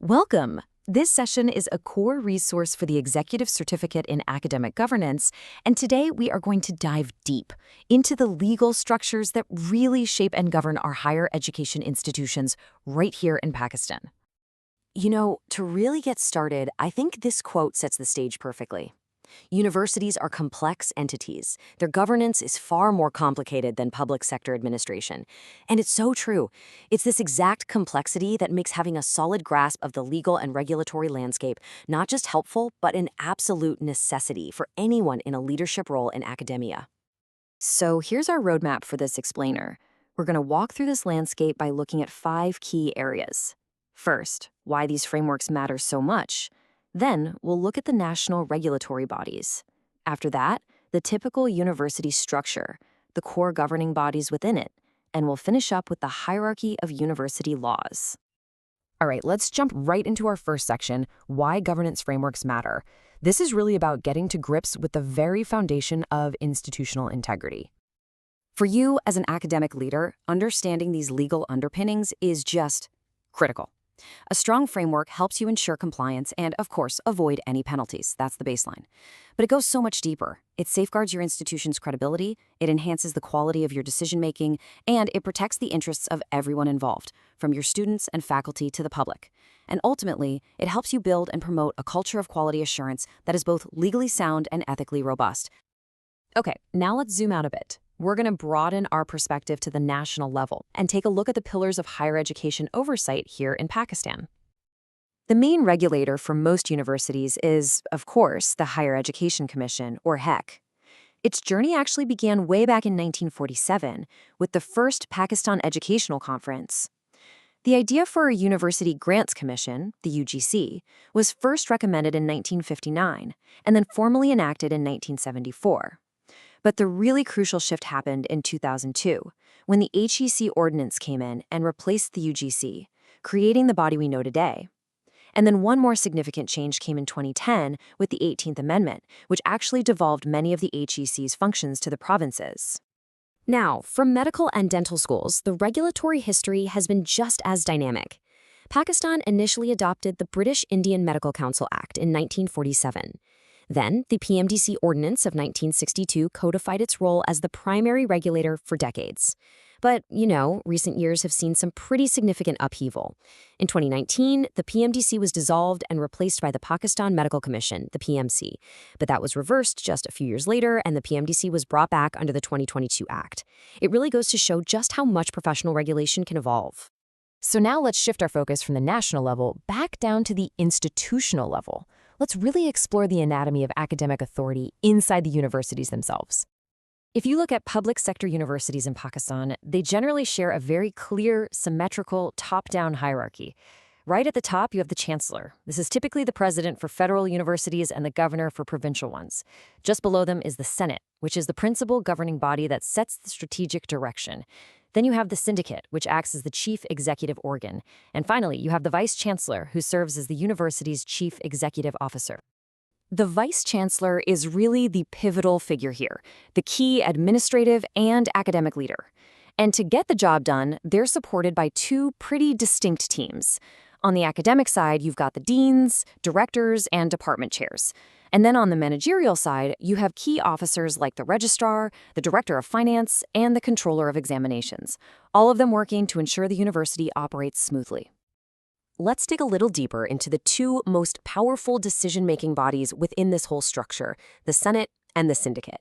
Welcome! This session is a core resource for the Executive Certificate in Academic Governance, and today we are going to dive deep into the legal structures that really shape and govern our higher education institutions right here in Pakistan. You know, to really get started, I think this quote sets the stage perfectly. Universities are complex entities. Their governance is far more complicated than public sector administration. And it's so true. It's this exact complexity that makes having a solid grasp of the legal and regulatory landscape not just helpful, but an absolute necessity for anyone in a leadership role in academia. So here's our roadmap for this explainer. We're going to walk through this landscape by looking at 5 key areas. First, why these frameworks matter so much. Then, we'll look at the national regulatory bodies. After that, the typical university structure, the core governing bodies within it, and we'll finish up with the hierarchy of university laws. All right, let's jump right into our first section, why governance frameworks matter. This is really about getting to grips with the very foundation of institutional integrity. For you as an academic leader, understanding these legal underpinnings is just critical. A strong framework helps you ensure compliance and, of course, avoid any penalties. That's the baseline. But it goes so much deeper. It safeguards your institution's credibility, it enhances the quality of your decision-making, and it protects the interests of everyone involved, from your students and faculty to the public. And ultimately, it helps you build and promote a culture of quality assurance that is both legally sound and ethically robust. Okay, now let's zoom out a bit. We're going to broaden our perspective to the national level and take a look at the pillars of higher education oversight here in Pakistan. The main regulator for most universities is, of course, the Higher Education Commission, or HEC. Its journey actually began way back in 1947 with the first Pakistan Educational Conference. The idea for a University Grants Commission, the UGC, was first recommended in 1959 and then formally enacted in 1974. But the really crucial shift happened in 2002, when the HEC ordinance came in and replaced the UGC, creating the body we know today. And then one more significant change came in 2010 with the 18th Amendment, which actually devolved many of the HEC's functions to the provinces. Now, for medical and dental schools, the regulatory history has been just as dynamic. Pakistan initially adopted the British Indian Medical Council Act in 1947. Then, the PMDC Ordinance of 1962 codified its role as the primary regulator for decades. But, recent years have seen some pretty significant upheaval. In 2019, the PMDC was dissolved and replaced by the Pakistan Medical Commission, the PMC. But that was reversed just a few years later, and the PMDC was brought back under the 2022 Act. It really goes to show just how much professional regulation can evolve. So now let's shift our focus from the national level back down to the institutional level. Let's really explore the anatomy of academic authority inside the universities themselves. If you look at public sector universities in Pakistan, they generally share a very clear, symmetrical, top-down hierarchy. Right at the top, you have the chancellor. This is typically the president for federal universities and the governor for provincial ones. Just below them is the Senate, which is the principal governing body that sets the strategic direction. Then you have the syndicate, which acts as the chief executive organ. And finally, you have the vice-chancellor, who serves as the university's chief executive officer. The vice-chancellor is really the pivotal figure here, the key administrative and academic leader. And to get the job done, they're supported by 2 pretty distinct teams. On the academic side, you've got the deans, directors, and department chairs. And then on the managerial side, you have key officers like the registrar, the director of finance, and the controller of examinations, all of them working to ensure the university operates smoothly. Let's dig a little deeper into the 2 most powerful decision-making bodies within this whole structure, the Senate and the syndicate.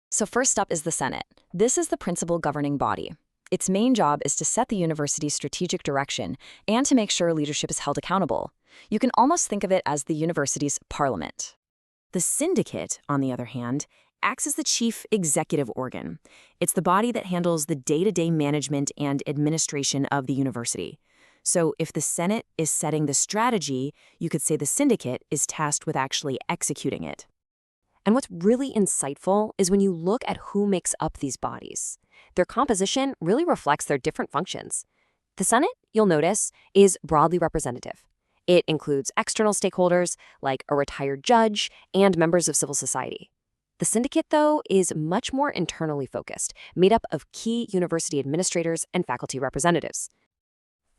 So first up is the Senate. This is the principal governing body. Its main job is to set the university's strategic direction and to make sure leadership is held accountable. You can almost think of it as the university's parliament. The syndicate, on the other hand, acts as the chief executive organ. It's the body that handles the day-to-day management and administration of the university. So if the Senate is setting the strategy, you could say the syndicate is tasked with actually executing it. And what's really insightful is when you look at who makes up these bodies. Their composition really reflects their different functions. The Senate, you'll notice, is broadly representative. It includes external stakeholders like a retired judge and members of civil society. The syndicate, though, is much more internally focused, made up of key university administrators and faculty representatives.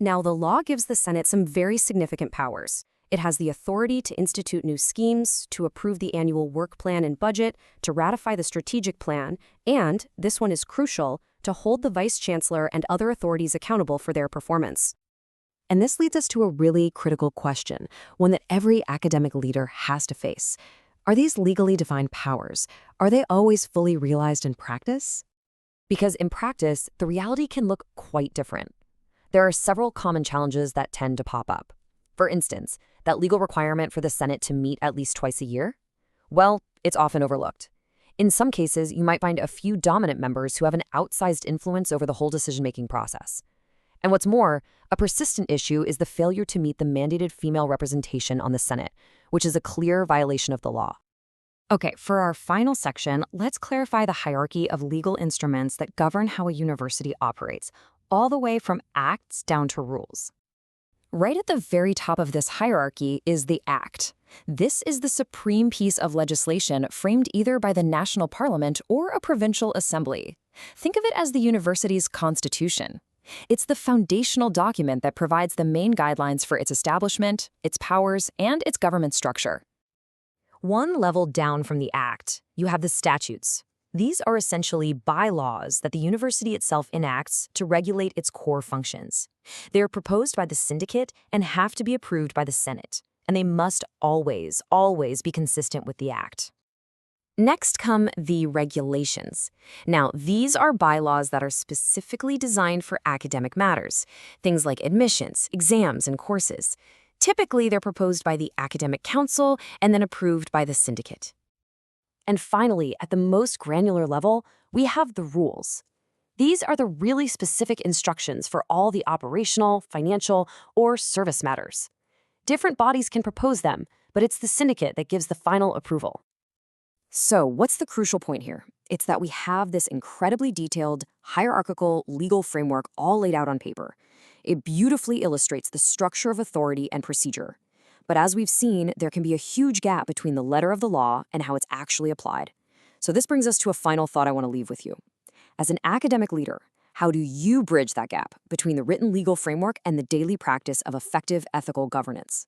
Now, the law gives the Senate some very significant powers. It has the authority to institute new schemes, to approve the annual work plan and budget, to ratify the strategic plan, and, this one is crucial, to hold the vice chancellor and other authorities accountable for their performance. And this leads us to a really critical question, one that every academic leader has to face. Are these legally defined powers? Are they always fully realized in practice? Because in practice, the reality can look quite different. There are several common challenges that tend to pop up. For instance, that legal requirement for the Senate to meet at least twice a year? Well, it's often overlooked. In some cases, you might find a few dominant members who have an outsized influence over the whole decision-making process. And what's more, a persistent issue is the failure to meet the mandated female representation on the Senate, which is a clear violation of the law. Okay, for our final section, let's clarify the hierarchy of legal instruments that govern how a university operates, all the way from acts down to rules. Right at the very top of this hierarchy is the Act. This is the supreme piece of legislation framed either by the national parliament or a provincial assembly. Think of it as the university's constitution. It's the foundational document that provides the main guidelines for its establishment, its powers, and its government structure. One level down from the Act, you have the statutes. These are essentially bylaws that the university itself enacts to regulate its core functions. They are proposed by the syndicate and have to be approved by the Senate, and they must always be consistent with the Act. Next come the regulations. Now, these are bylaws that are specifically designed for academic matters, things like admissions, exams, and courses. Typically, they're proposed by the academic council and then approved by the syndicate. And finally, at the most granular level, we have the rules. These are the really specific instructions for all the operational, financial, or service matters. Different bodies can propose them, but it's the syndicate that gives the final approval. So, what's the crucial point here? It's that we have this incredibly detailed, hierarchical legal framework all laid out on paper. It beautifully illustrates the structure of authority and procedure. But as we've seen, there can be a huge gap between the letter of the law and how it's actually applied. So this brings us to a final thought I want to leave with you. As an academic leader, how do you bridge that gap between the written legal framework and the daily practice of effective ethical governance?